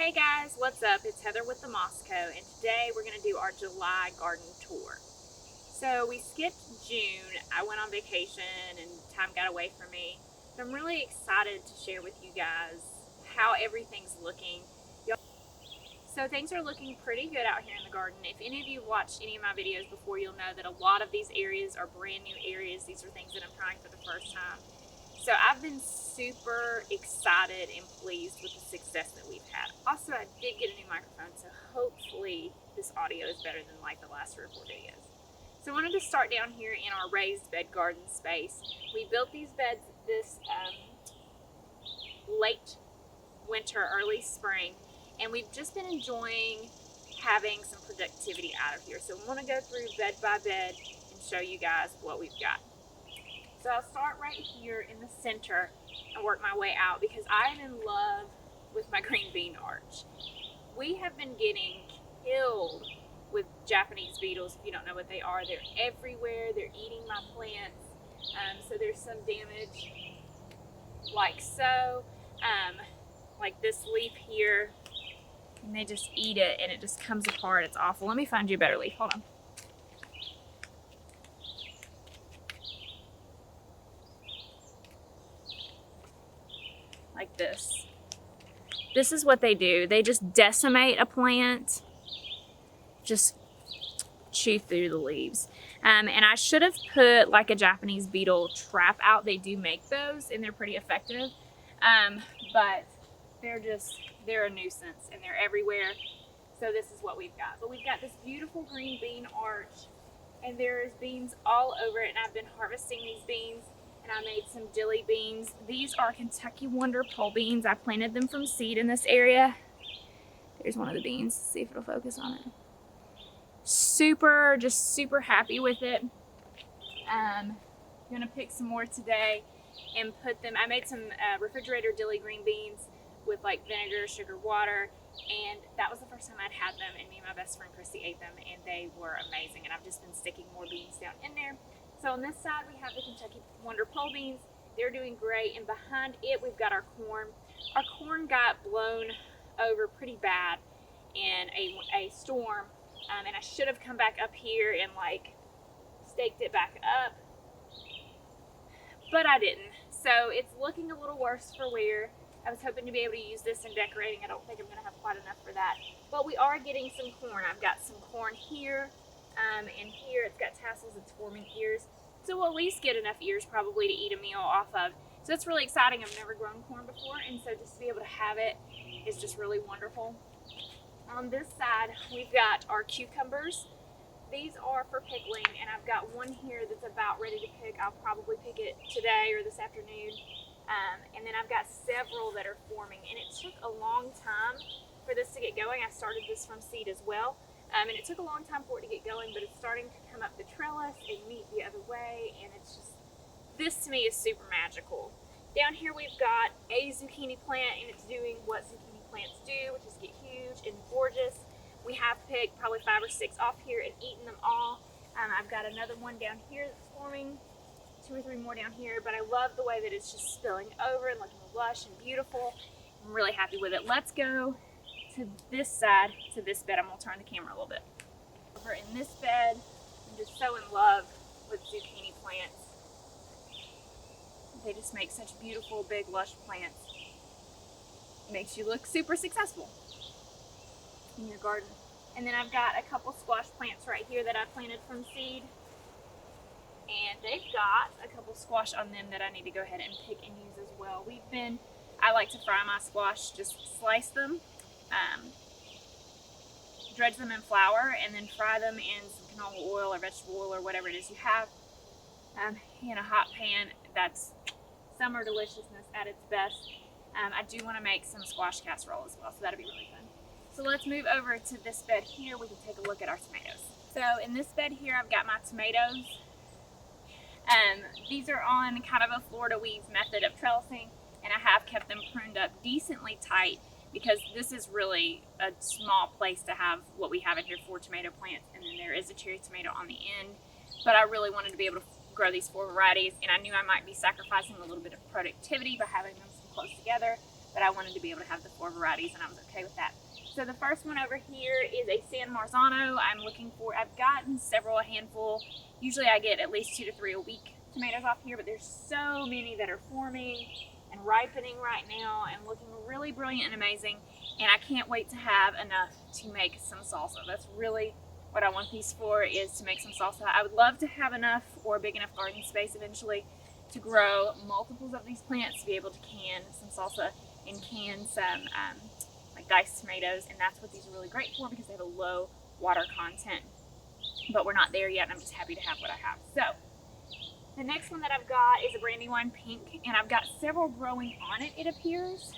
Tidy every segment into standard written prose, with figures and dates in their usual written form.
Hey guys, what's up? It's Heather with the Mosco, and today we're going to do our July garden tour. So we skipped June. I went on vacation and time got away from me. So I'm really excited to share with you guys how everything's looking. So things are looking pretty good out here in the garden. If any of you watched any of my videos before, you'll know that a lot of these areas are brand new areas. These are things that I'm trying for the first time. So I've been super excited and pleased with the success that we've had. Also, I did get a new microphone, so hopefully this audio is better than like the last 3 or 4 videos. So I wanted to start down here in our raised bed garden space. We built these beds this late winter, early spring, and we've just been enjoying having some productivity out of here. So I want to go through bed by bed and show you guys what we've got. So I'll start right here in the center and work my way out because I am in love with my green bean arch. We have been getting killed with Japanese beetles. If you don't know what they are, they're everywhere. They're eating my plants. So there's some damage like so. Like this leaf here, and they just eat it and it just comes apart. It's awful. Let me find you a better leaf. Hold on. Like this. This is what they do. They just decimate a plant, just chew through the leaves. And I should have put like a Japanese beetle trap out. They do make those and they're pretty effective. But they're a nuisance and they're everywhere. So this is what we've got. But we've got this beautiful green bean arch and there's beans all over it, and I've been harvesting these beans. And I made some dilly beans. These are Kentucky Wonder pole beans. I planted them from seed in this area. There's one of the beans. Let's see if it'll focus on it. Just super happy with it. I'm gonna pick some more today and put them. I made some refrigerator dilly green beans with like vinegar, sugar, water, and that was the first time I'd had them. And me and my best friend Christy ate them, and they were amazing. And I've just been sticking more beans down in there. So on this side, we have the Kentucky Wonder pole beans. They're doing great. And behind it, we've got our corn. Our corn got blown over pretty bad in a storm. And I should have come back up here and like staked it back up. But I didn't. So it's looking a little worse for wear. I was hoping to be able to use this in decorating. I don't think I'm going to have quite enough for that. But we are getting some corn. I've got some corn here. And here it's got tassels, it's forming ears. So we'll at least get enough ears probably to eat a meal off of. So it's really exciting. I've never grown corn before, and so just to be able to have it is just really wonderful. On this side, we've got our cucumbers. These are for pickling, and I've got one here that's about ready to pick. I'll probably pick it today or this afternoon. And then I've got several that are forming, and it took a long time for this to get going. I started this from seed as well. And it took a long time for it to get going, but it's starting to come up the trellis and meet the other way, and it's just, this to me is super magical. Down here we've got a zucchini plant, and it's doing what zucchini plants do, which is get huge and gorgeous. We have picked probably 5 or 6 off here and eaten them all. I've got another one down here that's forming, 2 or 3 more down here, but I love the way that it's just spilling over and looking lush and beautiful. I'm really happy with it. Let's go to this side, to this bed. I'm going to turn the camera a little bit. Over in this bed, I'm just so in love with zucchini plants. They just make such beautiful, big, lush plants. It makes you look super successful in your garden. And then I've got a couple squash plants right here that I planted from seed. And they've got a couple squash on them that I need to go ahead and pick and use as well. I like to fry my squash, just slice them. Dredge them in flour and then fry them in some canola oil or vegetable oil or whatever it is you have in a hot pan. That's summer deliciousness at its best. I do want to make some squash casserole as well, so that'll be really fun. So let's move over to this bed here. We can take a look at our tomatoes. So in this bed here, I've got my tomatoes. These are on kind of a Florida weeds method of trellising, and I have kept them pruned up decently tight, because this is really a small place to have what we have in here, 4 tomato plants, and then there is a cherry tomato on the end. But I really wanted to be able to grow these 4 varieties, and I knew I might be sacrificing a little bit of productivity by having them so close together. but I wanted to be able to have the 4 varieties, and I was okay with that. So the first one over here is a San Marzano. I've gotten several, a handful. Usually I get at least 2 to 3 a week tomatoes off here, but there's so many that are forming and ripening right now and looking really brilliant and amazing. And I can't wait to have enough to make some salsa. That's really what I want these for, is to make some salsa. I would love to have enough, or big enough garden space eventually, to grow multiples of these plants, to be able to can some salsa and can some like diced tomatoes, and that's what these are really great for, because they have a low water content. But we're not there yet, and I'm just happy to have what I have. So the next one that I've got is a Brandywine Pink, and I've got several growing on it, it appears.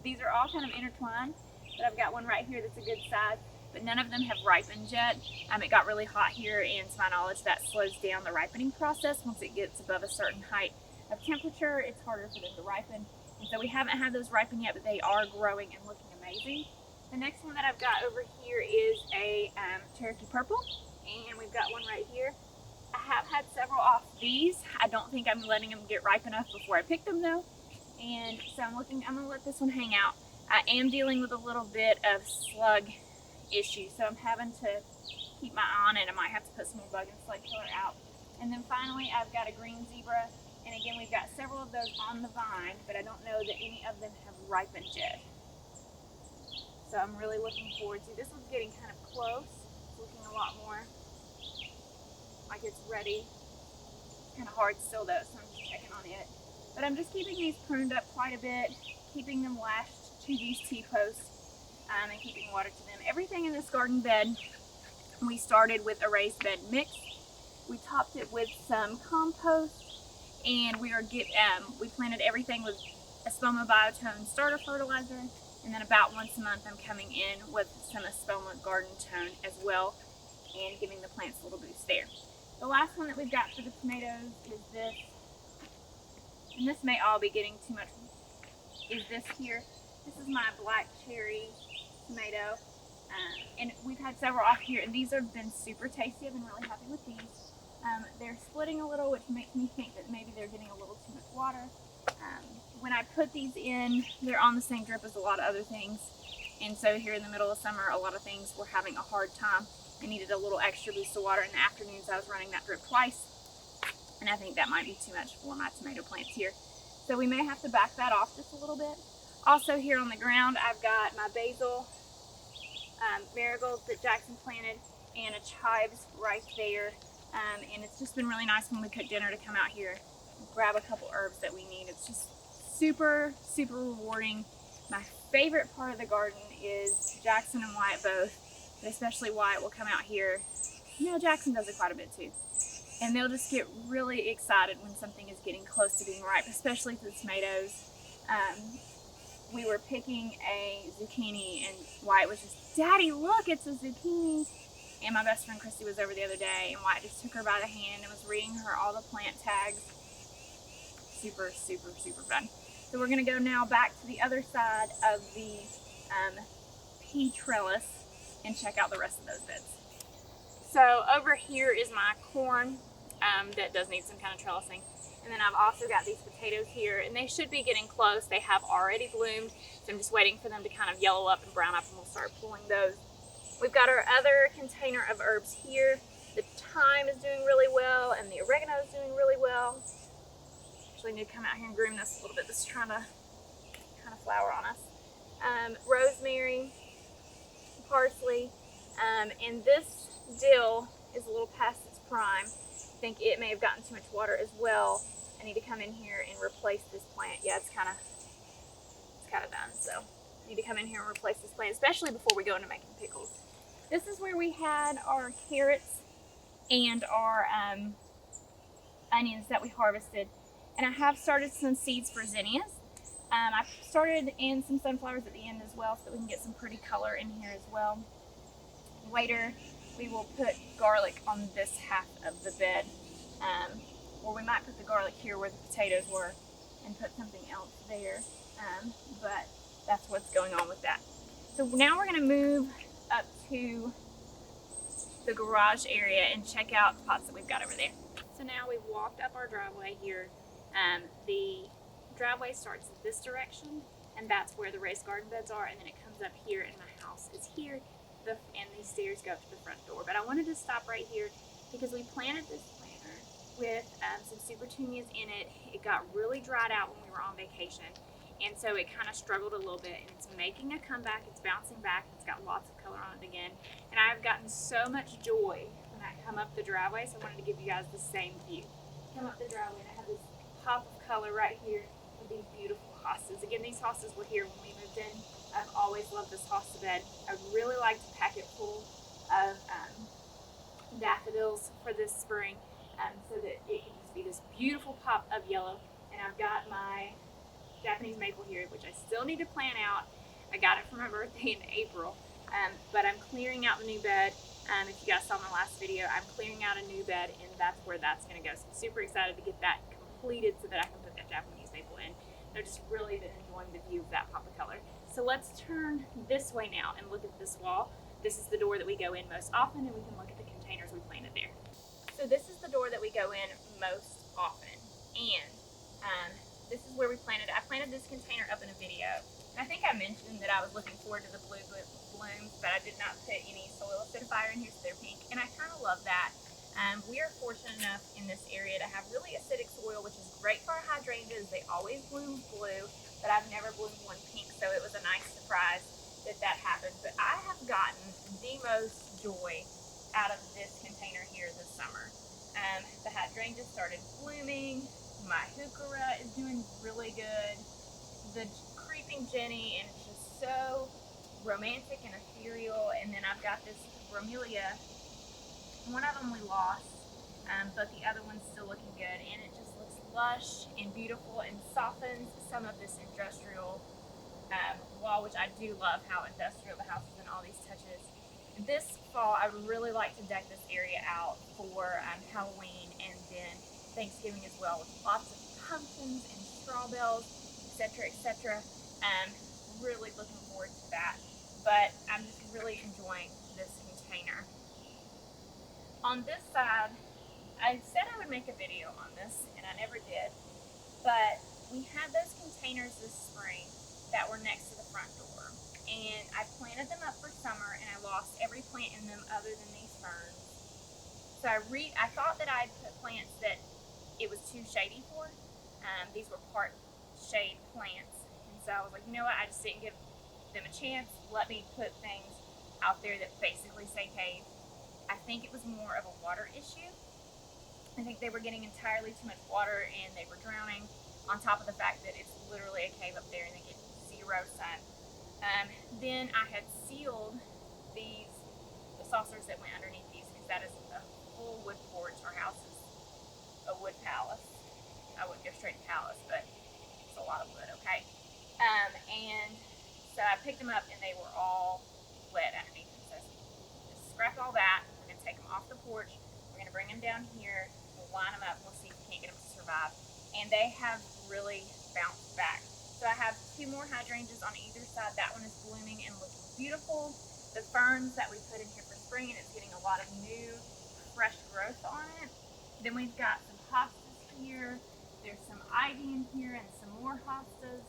These are all kind of intertwined, but I've got one right here that's a good size, but none of them have ripened yet. It got really hot here, and to my knowledge that slows down the ripening process. Once it gets above a certain height of temperature, it's harder for them to ripen. And so we haven't had those ripen yet, but they are growing and looking amazing. The next one that I've got over here is a Cherokee Purple, and we've got one right here. I have had several off these. I don't think I'm letting them get ripe enough before I pick them though. And so I'm gonna let this one hang out. I am dealing with a little bit of slug issue, so I'm having to keep my eye on it. I might have to put some more bug and slug killer out. And then finally I've got a Green Zebra. And again, we've got several of those on the vine, but I don't know that any of them have ripened yet. So I'm really looking forward to, this one's getting kind of close. It's looking a lot more like it's ready. It's kind of hard still though, so I'm just checking on it. But I'm just keeping these pruned up quite a bit, keeping them lashed to these T-posts, and keeping water to them. Everything in this garden bed, we started with a raised bed mix. We topped it with some compost, and we planted everything with Espoma Biotone starter fertilizer, and then about once a month I'm coming in with some Espoma Garden Tone as well, and giving the plants a little boost there. The last one that we've got for the tomatoes is this, and this may all be getting too much, is this here. This is my black cherry tomato, and we've had several off here, and these have been super tasty. I've been really happy with these. They're splitting a little, which makes me think that maybe they're getting a little too much water. When I put these in, they're on the same drip as a lot of other things. And so here in the middle of summer, a lot of things were having a hard time. I needed a little extra boost of water. In the afternoons, I was running that drip twice. And I think that might be too much for my tomato plants here. So we may have to back that off just a little bit. Also here on the ground, I've got my basil, marigolds that Jackson planted, and a chives right there. And it's just been really nice when we cook dinner to come out here and grab a couple herbs that we need. It's just super, super rewarding. My favorite part of the garden is Jackson and Wyatt both, but especially Wyatt will come out here. You know, Jackson does it quite a bit too. And they'll just get really excited when something is getting close to being ripe, especially for the tomatoes. We were picking a zucchini, and Wyatt was just, "Daddy, look, it's a zucchini." And my best friend Christy was over the other day, and Wyatt just took her by the hand and was reading her all the plant tags. Super, super, super fun. So we're gonna go now back to the other side of the pea trellis and check out the rest of those beds. So over here is my corn that does need some kind of trellising. And then I've also got these potatoes here, and they should be getting close. They have already bloomed, so I'm just waiting for them to kind of yellow up and brown up, and we'll start pulling those. We've got our other container of herbs here. The thyme is doing really well, and the oregano is doing really well. Actually need to come out here and groom this a little bit. This is trying to kind of flower on us. Rosemary, parsley, and this dill is a little past its prime. I think it may have gotten too much water as well. I need to come in here and replace this plant. Yeah, it's kind of done, so I need to come in here and replace this plant, especially before we go into making pickles. This is where we had our carrots and our onions that we harvested, and I have started some seeds for zinnias. I started in some sunflowers at the end as well, so that we can get some pretty color in here as well. Later, we will put garlic on this half of the bed, or we might put the garlic here where the potatoes were and put something else there, but that's what's going on with that. So now we're going to move up to the garage area and check out the pots that we've got over there. So now we've walked up our driveway here. The driveway starts this direction, and that's where the raised garden beds are, and then it comes up here, and my house is here, and these stairs go up to the front door. But I wanted to stop right here because we planted this planter with some supertunias in it. It got really dried out when we were on vacation, and so it kind of struggled a little bit, and it's making a comeback. It's bouncing back. It's got lots of color on it again, and I've gotten so much joy when I come up the driveway, so I wanted to give you guys the same view. Come up the driveway, and I have this pop of color right here with these beautiful hostas. Again, these hostas were here when we moved in. I've always loved this hosta bed. I would really like to pack it full of daffodils for this spring, so that it can just be this beautiful pop of yellow. And I've got my Japanese maple here, which I still need to plant out. I got it for my birthday in April, but I'm clearing out the new bed. If you guys saw my last video, I'm clearing out a new bed, and that's where that's going to go. So I'm super excited to get that completed so that I can put that Japanese maple in. I've just really been enjoying the view of that pop of color. So let's turn this way now and look at this wall. This is the door that we go in most often, and we can look at the containers we planted there. So this is the door that we go in most often, and this is where we planted. I planted this container up in a video. I think I mentioned that I was looking forward to the blue blooms, but I did not put any soil acidifier in here, so they're pink, and I kind of love that. We are fortunate enough in this area to have really acidic soil, which is great for our hydrangeas. They always bloom blue, but I've never bloomed one pink, so it was a nice surprise that that happened. But I have gotten the most joy out of this container here this summer. The hydrangeas started blooming. My heuchera is doing really good. The creeping Jenny, and it's just so romantic and ethereal. And then I've got this bromelia. One of them we lost, but the other one's still looking good, and it just looks lush and beautiful and softens some of this industrial wall, which I do love how industrial the house is and all these touches. This fall, I would really like to deck this area out for Halloween and then Thanksgiving as well, with lots of pumpkins and straw bells, etc., etc. Really looking forward to that, but I'm just really enjoying this container. On this side, I said I would make a video on this, and I never did, but we had those containers this spring that were next to the front door, and I planted them up for summer, and I lost every plant in them other than these ferns. So I thought that I'd put plants that it was too shady for. These were part shade plants, and so I was like, you know what, I just didn't give them a chance. Let me put things out there that basically say cave. I think it was more of a water issue. I think they were getting entirely too much water and they were drowning, on top of the fact that it's literally a cave up there and they get zero sun. Then I had sealed the saucers that went underneath these, because that is a full wood porch. Our house is a wood palace. I wouldn't go straight to palace, but it's a lot of wood, okay? And so I picked them up and they were all wet underneath them. So just scrapped all that. Take them off the porch. We're going to bring them down here. We'll line them up. We'll see if we can't get them to survive. And they have really bounced back. So I have two more hydrangeas on either side. That one is blooming and looking beautiful. The ferns that we put in here for spring, and it's getting a lot of new, fresh growth on it. Then we've got some hostas here. There's some ivy in here and some more hostas.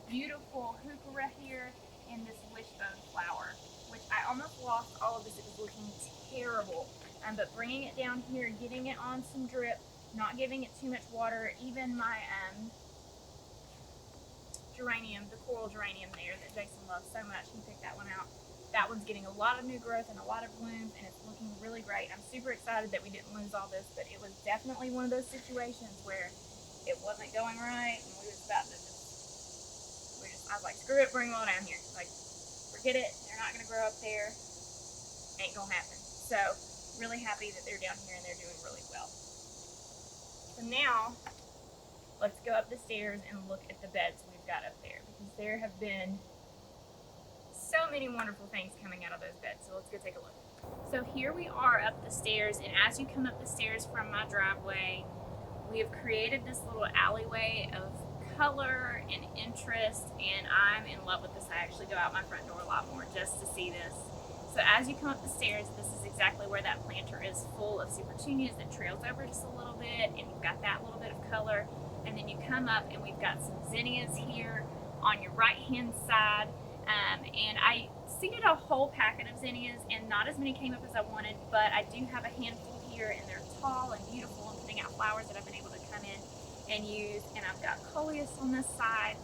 Beautiful heuchera here, and this wishbone flower, which I almost lost all of this. It was looking terrible, but bringing it down here, getting it on some drip, not giving it too much water. Even my geranium, the coral geranium there that Jason loves so much, he picked that one out. That one's getting a lot of new growth and a lot of blooms, and it's looking really great. I'm super excited that we didn't lose all this, but it was definitely one of those situations where it wasn't going right, and we was about to I was like, screw it, bring them all down here. Like, forget it, they're not gonna grow up there, ain't gonna happen. So, really happy that they're down here and they're doing really well. So now, let's go up the stairs and look at the beds we've got up there, because there have been so many wonderful things coming out of those beds. So let's go take a look. So here we are up the stairs, and as you come up the stairs from my driveway, we have created this little alleyway of color and interest, and I'm in love with this. I actually go out my front door a lot more just to see this. So as you come up the stairs, this is exactly where that planter is, full of supertunias that trails over just a little bit, and you've got that little bit of color. And then you come up and we've got some zinnias here. on your right hand side. And I seeded a whole packet of zinnias, and not as many came up as I wanted, but I do have a handful here, and they're tall and beautiful and putting out flowers that I've been able to come in and use. And I've got coleus on this side.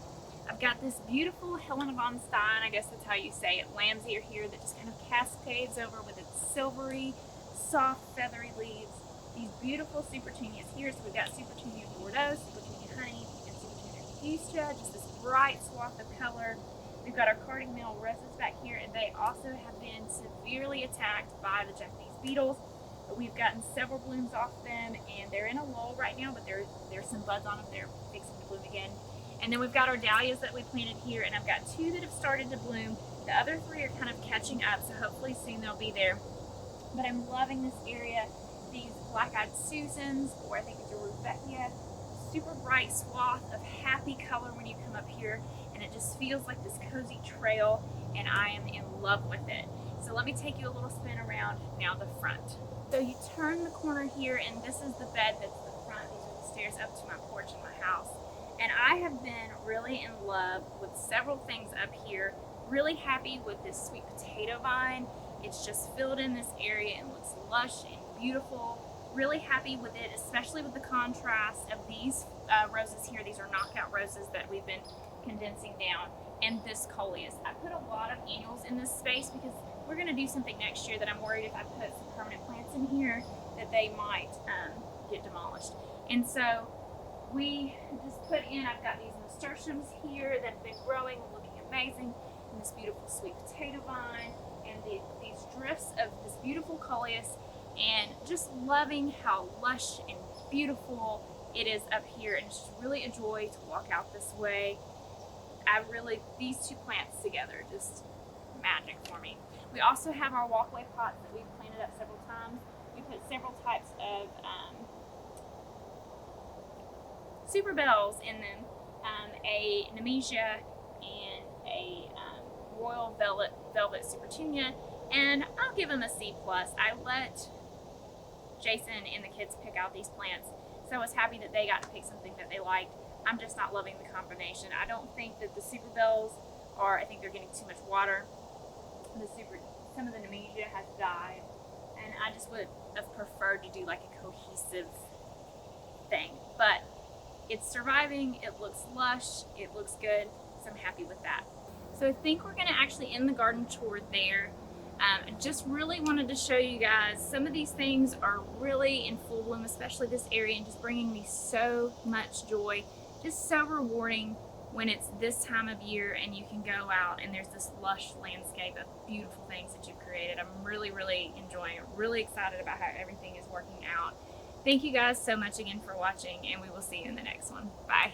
I've got this beautiful Helena von Stein, I guess that's how you say it, lamb's ear here that just kind of cascades over with its silvery, soft, feathery leaves. These beautiful supertunias here. So we've got Supertunia Bordeaux, Supertunia Honey, and Supertunia Fuchsia, just this bright swath of color. We've got our cardinal roses back here, and they also have been severely attacked by the Japanese beetles. But we've gotten several blooms off them, and they're in a lull right now, but there's some buds on them. They're fixing to bloom again. And then we've got our dahlias that we planted here, and I've got 2 that have started to bloom. The other 3 are kind of catching up, so hopefully soon they'll be there. But I'm loving this area. These black-eyed Susans, or I think it's a Rudbeckia, super bright swath of happy color when you come up here, and it just feels like this cozy trail, and I am in love with it. So let me take you a little spin around now the front. So you turn the corner here, and this is the bed that's the front. These are the stairs up to my porch in my house. And I have been really in love with several things up here. Really happy with this sweet potato vine. It's just filled in this area and looks lush and beautiful. Really happy with it, especially with the contrast of these roses here. These are knockout roses that we've been condensing down, and this coleus. I put a lot of annuals in this space because we're going to do something next year that I'm worried if I put some permanent plants in here that they might get demolished. And so we just put in, I've got these nasturtiums here that have been growing and looking amazing, and this beautiful sweet potato vine, and these drifts of this beautiful coleus, and just loving how lush and beautiful it is up here. And it's just really a joy to walk out this way. These 2 plants together, just magic for me. We also have our walkway pots that we've planted up several times. We put several types of super bells in them, a Nemesia and a Royal Velvet Supertunia, and I'll give them a C+. I let Jason and the kids pick out these plants, so I was happy that they got to pick something that they liked. I'm just not loving the combination. I don't think that the super bells are, I think they're getting too much water. Some of the Nemesia has died, and I just would have preferred to do like a cohesive thing, but it's surviving. It looks lush, it looks good, so I'm happy with that. So I think we're going to actually end the garden tour there. I just really wanted to show you guys some of these things are really in full bloom, especially this area, and just bringing me so much joy. Just so rewarding when it's this time of year and you can go out and there's this lush landscape of beautiful things that you've created. I'm really, really enjoying it. Really excited about how everything is working out. Thank you guys so much again for watching, and we will see you in the next one. Bye.